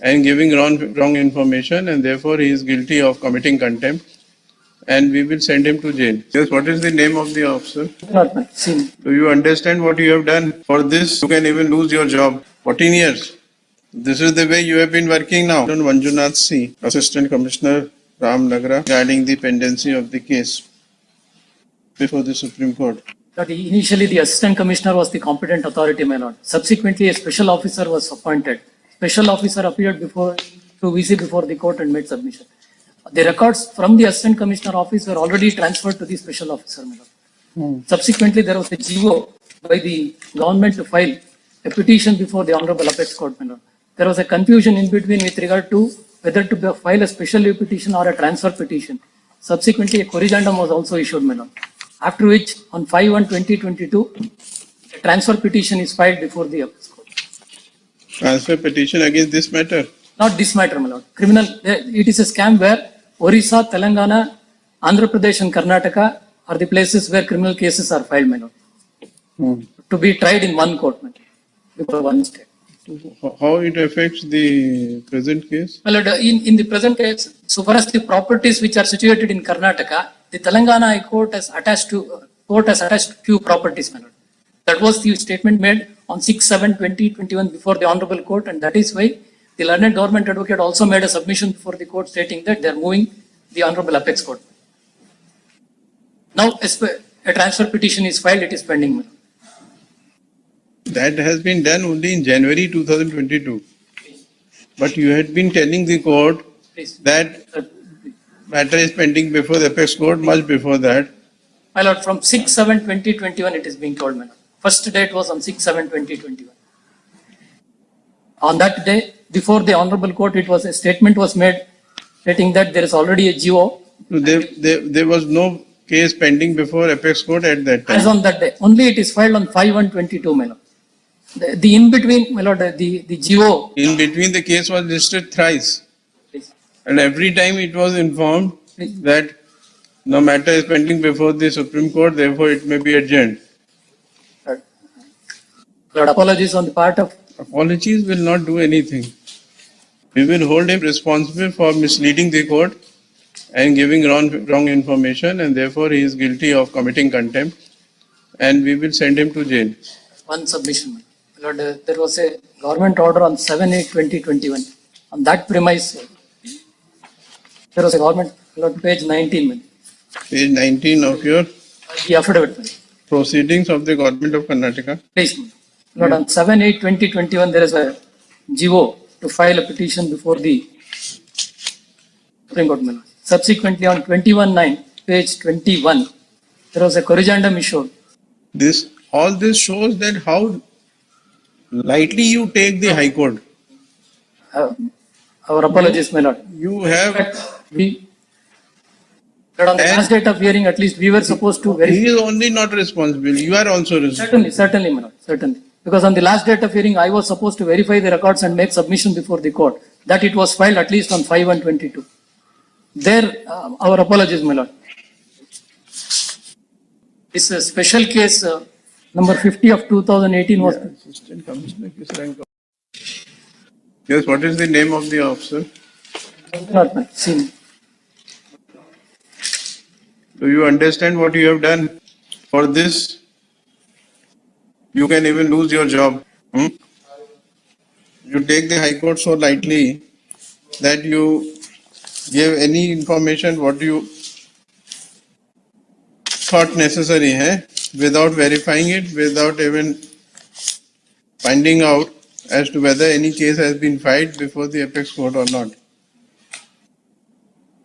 and giving wrong information, and therefore he is guilty of committing contempt, and we will send him to jail. Yes, what is the name of the officer? Not much. Seen. Do you understand what you have done? For this, you can even lose your job. 14 years. This is the way you have been working now. Manjunath C, Assistant Commissioner, Nagara, regarding the pendency of the case before the Supreme Court. That initially the assistant commissioner was the competent authority, my lord. Subsequently, a special officer was appointed. Special officer appeared before to VC before the court and made submission. The records from the assistant commissioner office were already transferred to the special officer, my lord. Subsequently, there was a GO by the government to file a petition before the Honorable Apex Court, my lord. There was a confusion in between with regard to whether to file a special leave petition or a transfer petition. Subsequently, a corrigendum was also issued, my lord. After which, on 5/1/2022, a transfer petition is filed before the Apex Court. Transfer petition against this matter? Not this matter, my lord. Criminal, it is a scam where Orissa, Telangana, Andhra Pradesh and Karnataka are the places where criminal cases are filed, my lord. To be tried in one court, my lord, before one state. How it affects the present case? My lord, in the present case, so far as the properties which are situated in Karnataka, the Telangana High Court has attached few properties, my lord. That was the statement made on 6/7/2021 before the Honorable Court, and that is why the learned government advocate also made a submission before the court stating that they are moving the Honorable Apex Court. Now, a transfer petition is filed, it is pending, my lord. That has been done only in January 2022. But you had been telling the court Please. that matter is pending before the Apex Court much before that. My lord, from 6/7/2021 it is being told, my lord. First date was on 6/7/2021. On that day, before the Honorable Court, it was a statement was made stating that there is already a GO. So there was no case pending before Apex Court at that time. As on that day, only it is filed on 5/1/22, my lord. The in between, my lord, the GO. In between, the case was listed thrice. Please. And every time it was informed that no matter is pending before the Supreme Court, therefore it may be adjourned. Lord, apologies on the part of. Apologies will not do anything. We will hold him responsible for misleading the court and giving wrong information, and therefore he is guilty of committing contempt, and we will send him to jail. One submission, my lord. There was a government order on 7/8/2021. On that premise, there was a government, lord, page 19, my lord. Page 19 of your The affidavit, my lord. proceedings of the government of Karnataka. Please, Lord, on 7/8/2021, there is a GO to file a petition before the Supreme Court. Subsequently, on 21/9, page 21, there was a corrigendum issued. All this shows that how lightly you take the High Court. Our apologies, my lord. You have. But on the last date of hearing, at least we were supposed to verify. He is only not responsible. You are also responsible. Certainly, my lord, certainly. Because on the last date of hearing, I was supposed to verify the records and make submission before the court. That it was filed at least on 5/1/22. There, our apologies, my lord. This special case number 50 of 2018 was. Assistant Commissioner, किस rank का? Yes, what is the name of the officer? Not much. Seen. Do you understand what you have done? For this, you can even lose your job. You take the High Court so lightly that you give any information what you thought necessary without verifying it, without even finding out as to whether any case has been filed before the Apex Court or not.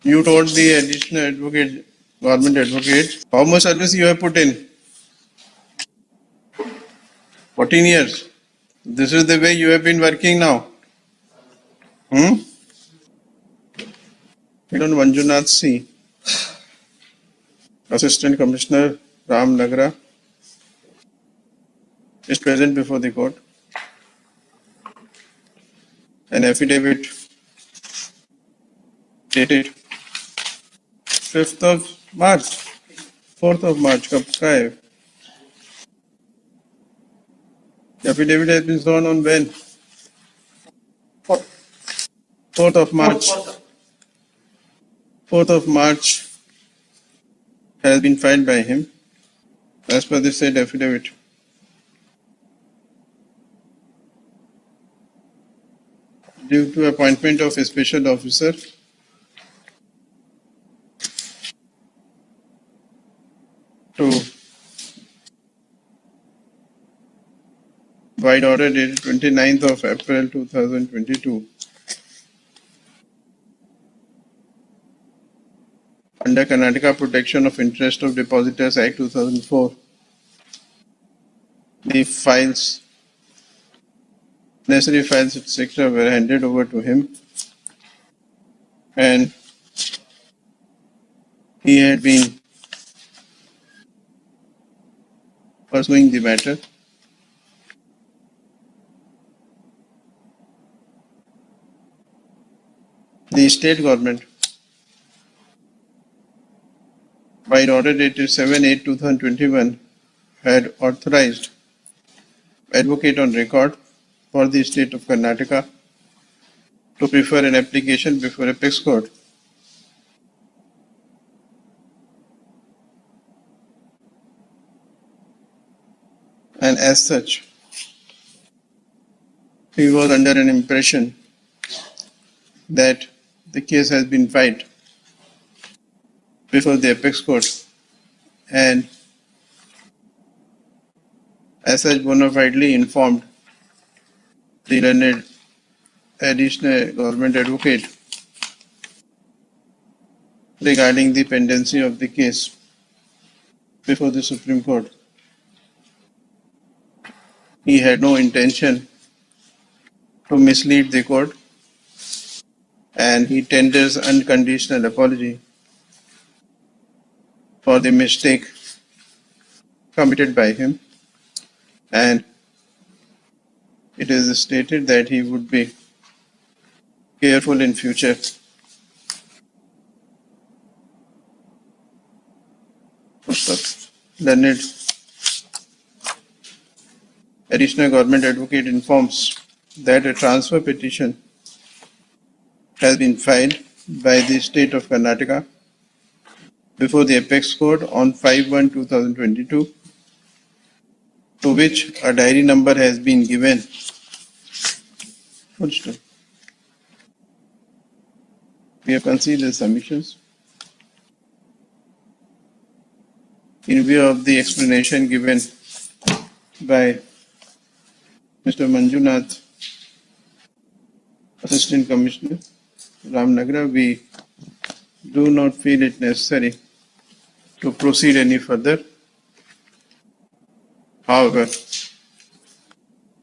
You told the additional advocate, government advocate, how much service you have put in? 14 years. This is the way you have been working now. Manjunath C, Assistant Commissioner, Nagara, is present before the court. An affidavit dated 5th of March, 4th of March, कब का है? The affidavit has been sworn on when? 4th of March. 4th of March has been filed by him as per the said affidavit. Due to appointment of a special officer to Wright order dated 29th of April 2022 under Karnataka Protection of Interest of Depositors Act 2004. The files, necessary files, etc. were handed over to him, and he had been pursuing the matter. The state government, by order dated 7/8/2021, had authorized advocate on record for the state of Karnataka to prefer an application before Apex Court. And as such, he was under an impression that the case has been filed before the Apex Court, and as such bona fidely informed the learned additional government advocate regarding the pendency of the case before the Supreme Court. He had no intention to mislead the court, and he tenders unconditional apology for the mistake committed by him, and it is stated that he would be careful in future. Learned additional government advocate informs that a transfer petition has been filed by the state of Karnataka before the Apex Court on 5/1/2022, to which a diary number has been given. We have considered the submissions. In view of the explanation given by Mr. Manjunath, Assistant Commissioner, Ramnagara, we do not feel it necessary to proceed any further. However,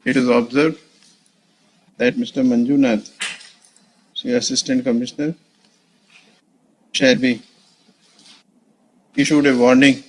it is observed that Mr. Manjunath, the Assistant Commissioner, shall be issued a warning